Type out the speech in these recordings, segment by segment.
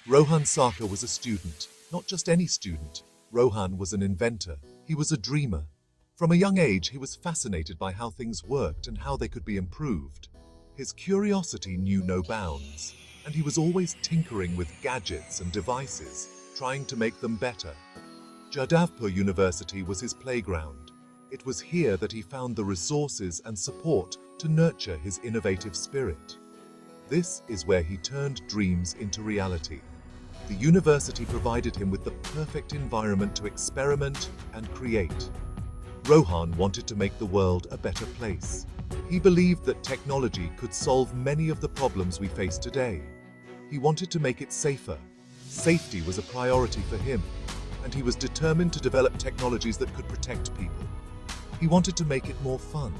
Rohan Sarker was a student, not just any student. Rohan was an inventor. He was a dreamer. From a young age, he was fascinated by how things worked and how they could be improved. His curiosity knew no bounds, and he was always tinkering with gadgets and devices, trying to make them better. Jadavpur University was his playground. It was here that he found the resources and support to nurture his innovative spirit. This is where he turned dreams into reality. The university provided him with the perfect environment to experiment and create. Rohan wanted to make the world a better place. He believed that technology could solve many of the problems we face today. He wanted to make it safer. Safety was a priority for him, and he was determined to develop technologies that could protect people. He wanted to make it more fun.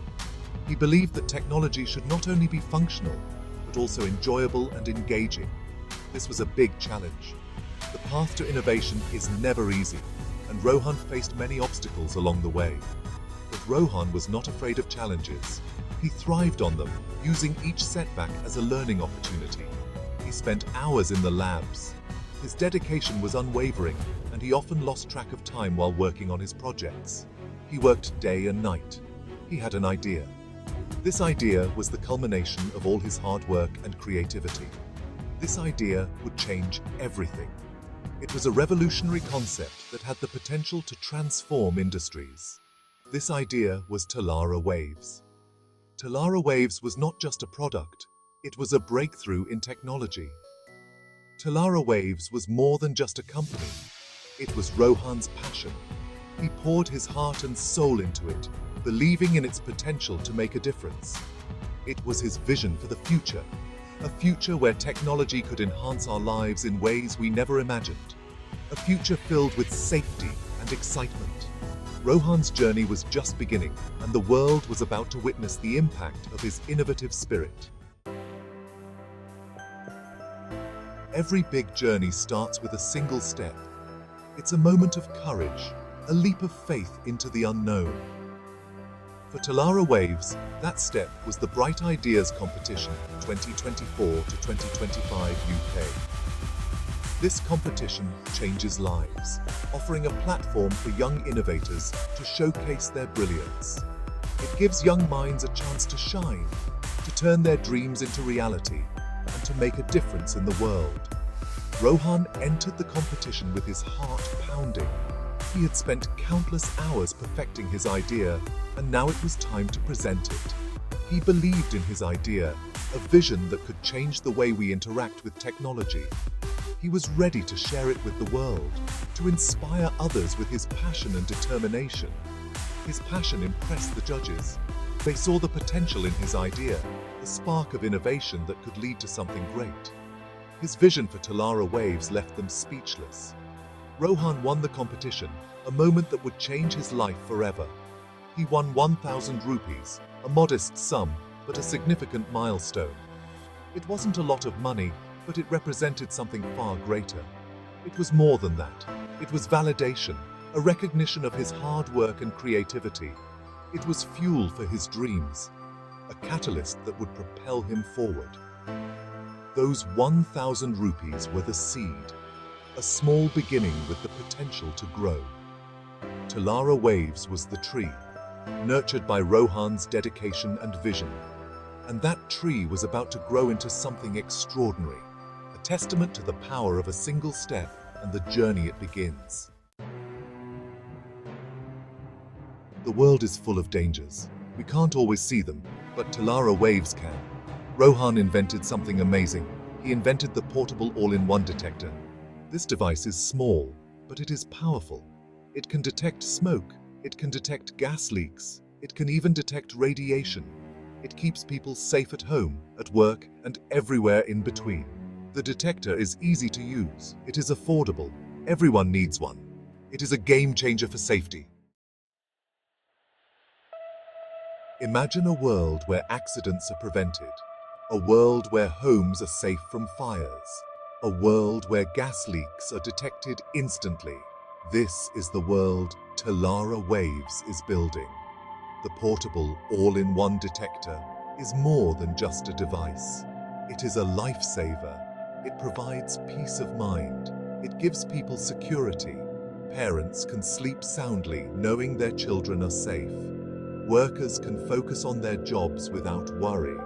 He believed that technology should not only be functional, but also enjoyable and engaging. This was a big challenge. The path to innovation is never easy, and Rohan faced many obstacles along the way. But Rohan was not afraid of challenges. He thrived on them, using each setback as a learning opportunity. He spent hours in the labs. His dedication was unwavering, and he often lost track of time while working on his projects. He worked day and night. He had an idea. This idea was the culmination of all his hard work and creativity. This idea would change everything. It was a revolutionary concept that had the potential to transform industries. This idea was Telara Waves. Telara Waves was not just a product, it was a breakthrough in technology. Telara Waves was more than just a company. It was Rohan's passion. He poured his heart and soul into it, believing in its potential to make a difference. It was his vision for the future, a future where technology could enhance our lives in ways we never imagined. A future filled with safety and excitement. Rohan's journey was just beginning, and the world was about to witness the impact of his innovative spirit. Every big journey starts with a single step. It's a moment of courage, a leap of faith into the unknown. For Telara Waves, that step was the Bright Ideas Competition 2024 to 2025 UK. This competition changes lives, offering a platform for young innovators to showcase their brilliance. It gives young minds a chance to shine, to turn their dreams into reality, and to make a difference in the world. Rohan entered the competition with his heart pounding. He had spent countless hours perfecting his idea, and now it was time to present it. He believed in his idea, a vision that could change the way we interact with technology. He was ready to share it with the world, to inspire others with his passion and determination. His passion impressed the judges. They saw the potential in his idea, the spark of innovation that could lead to something great. His vision for Telara Waves left them speechless. Rohan won the competition, a moment that would change his life forever. He won 1,000 rupees, a modest sum, but a significant milestone. It wasn't a lot of money, but it represented something far greater. It was more than that. It was validation, a recognition of his hard work and creativity. It was fuel for his dreams, a catalyst that would propel him forward. Those 1,000 rupees were the seed, a small beginning with the potential to grow. Telara Waves was the tree, nurtured by Rohan's dedication and vision. And that tree was about to grow into something extraordinary, a testament to the power of a single step and the journey it begins. The world is full of dangers. We can't always see them, but Telara Waves can. Rohan invented something amazing. He invented the portable all-in-one detector. This device is small, but it is powerful. It can detect smoke, it can detect gas leaks, it can even detect radiation. It keeps people safe at home, at work, and everywhere in between. The detector is easy to use. It is affordable. Everyone needs one. It is a game changer for safety. Imagine a world where accidents are prevented. A world where homes are safe from fires. A world where gas leaks are detected instantly. This is the world Telara Waves is building. The portable all-in-one detector is more than just a device. It is a lifesaver. It provides peace of mind. It gives people security. Parents can sleep soundly knowing their children are safe. Workers can focus on their jobs without worry.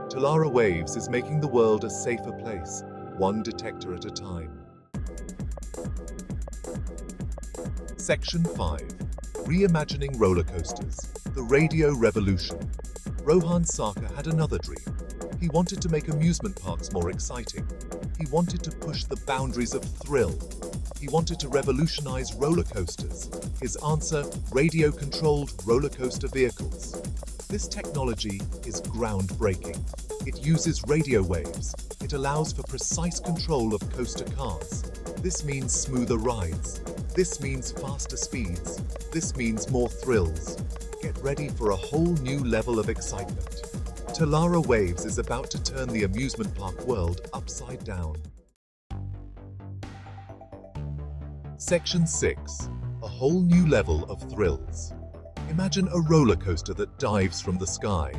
Telara Waves is making the world a safer place, one detector at a time. Section 5. Reimagining roller coasters. The radio revolution. Rohan Sarker had another dream. He wanted to make amusement parks more exciting. He wanted to push the boundaries of thrill. He wanted to revolutionize roller coasters. His answer, radio-controlled roller coaster vehicles. This technology is groundbreaking. It uses radio waves. It allows for precise control of coaster cars. This means smoother rides. This means faster speeds. This means more thrills. Get ready for a whole new level of excitement. Telara Waves is about to turn the amusement park world upside down. Section 6. A whole new level of thrills. Imagine a roller coaster that dives from the sky.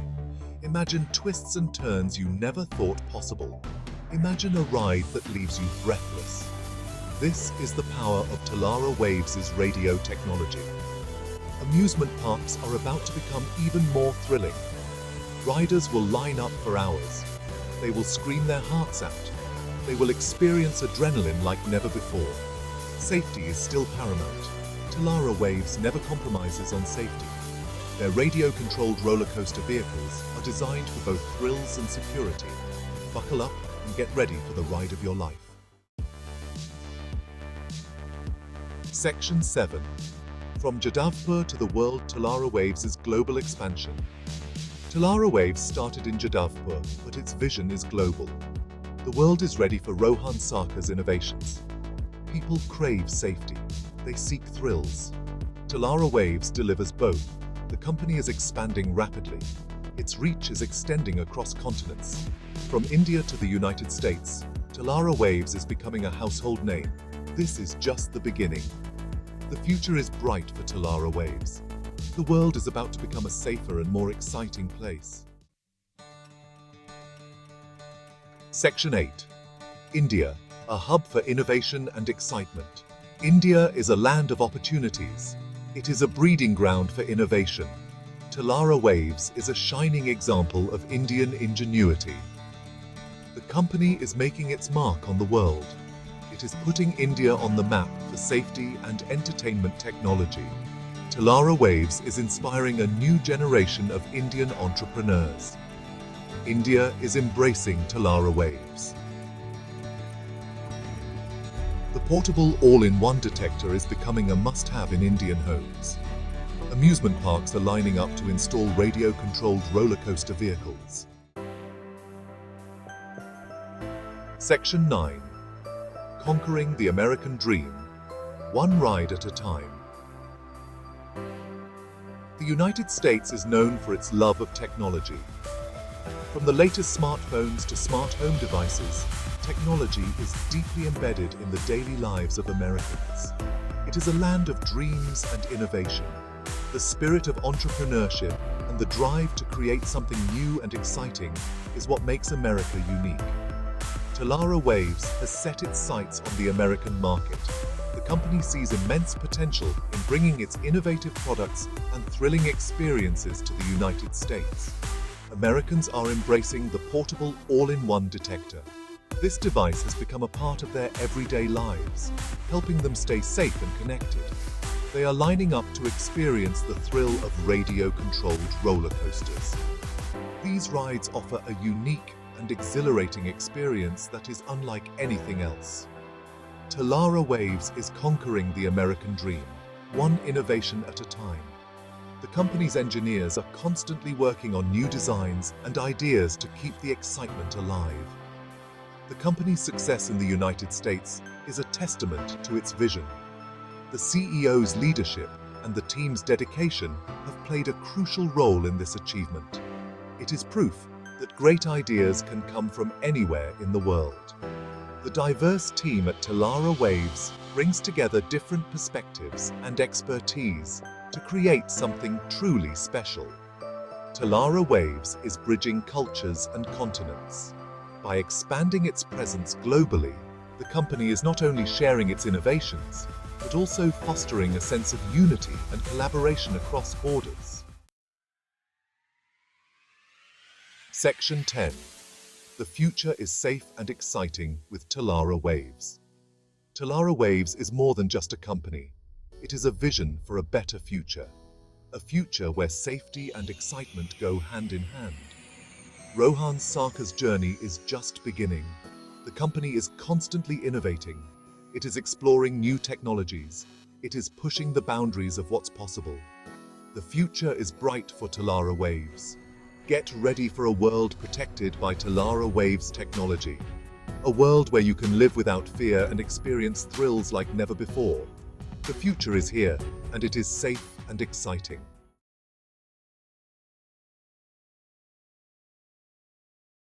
Imagine twists and turns you never thought possible. Imagine a ride that leaves you breathless. This is the power of Telara Waves' radio technology. Amusement parks are about to become even more thrilling. Riders will line up for hours. They will scream their hearts out. They will experience adrenaline like never before. Safety is still paramount. Telara Waves never compromises on safety. Their radio-controlled roller coaster vehicles are designed for both thrills and security. Buckle up and get ready for the ride of your life. Section 7. From Jadavpur to the world, Telara Waves' global expansion. Telara Waves started in Jadavpur, but its vision is global. The world is ready for Rohan Sarker's innovations. People crave safety. They seek thrills. Telara Waves delivers both. The company is expanding rapidly. Its reach is extending across continents. From India to the United States, Telara Waves is becoming a household name. This is just the beginning. The future is bright for Telara Waves. The world is about to become a safer and more exciting place. Section 8. India, a hub for innovation and excitement. India is a land of opportunities. It is a breeding ground for innovation. Telara Waves is a shining example of Indian ingenuity. The company is making its mark on the world. It is putting India on the map for safety and entertainment technology. Telara Waves is inspiring a new generation of Indian entrepreneurs. India is embracing Telara Waves. The portable all-in-one detector is becoming a must-have in Indian homes. Amusement parks are lining up to install radio-controlled roller coaster vehicles. Section 9. Conquering the American Dream, one ride at a time. The United States is known for its love of technology. From the latest smartphones to smart home devices, technology is deeply embedded in the daily lives of Americans. It is a land of dreams and innovation. The spirit of entrepreneurship and the drive to create something new and exciting is what makes America unique. Telara Waves has set its sights on the American market. The company sees immense potential in bringing its innovative products and thrilling experiences to the United States. Americans are embracing the portable all-in-one detector. This device has become a part of their everyday lives, helping them stay safe and connected. They are lining up to experience the thrill of radio-controlled roller coasters. These rides offer a unique and exhilarating experience that is unlike anything else. Telara Waves is conquering the American dream, one innovation at a time. The company's engineers are constantly working on new designs and ideas to keep the excitement alive. The company's success in the United States is a testament to its vision. The CEO's leadership and the team's dedication have played a crucial role in this achievement. It is proof that great ideas can come from anywhere in the world. The diverse team at Telara Waves brings together different perspectives and expertise to create something truly special. Telara Waves is bridging cultures and continents. By expanding its presence globally, the company is not only sharing its innovations, but also fostering a sense of unity and collaboration across borders. Section 10. The future is safe and exciting with Telara Waves. Telara Waves is more than just a company. It is a vision for a better future. A future where safety and excitement go hand in hand. Rohan Sarker's journey is just beginning. The company is constantly innovating. It is exploring new technologies. It is pushing the boundaries of what's possible. The future is bright for Telara Waves. Get ready for a world protected by Telara Waves technology. A world where you can live without fear and experience thrills like never before. The future is here, and it is safe and exciting.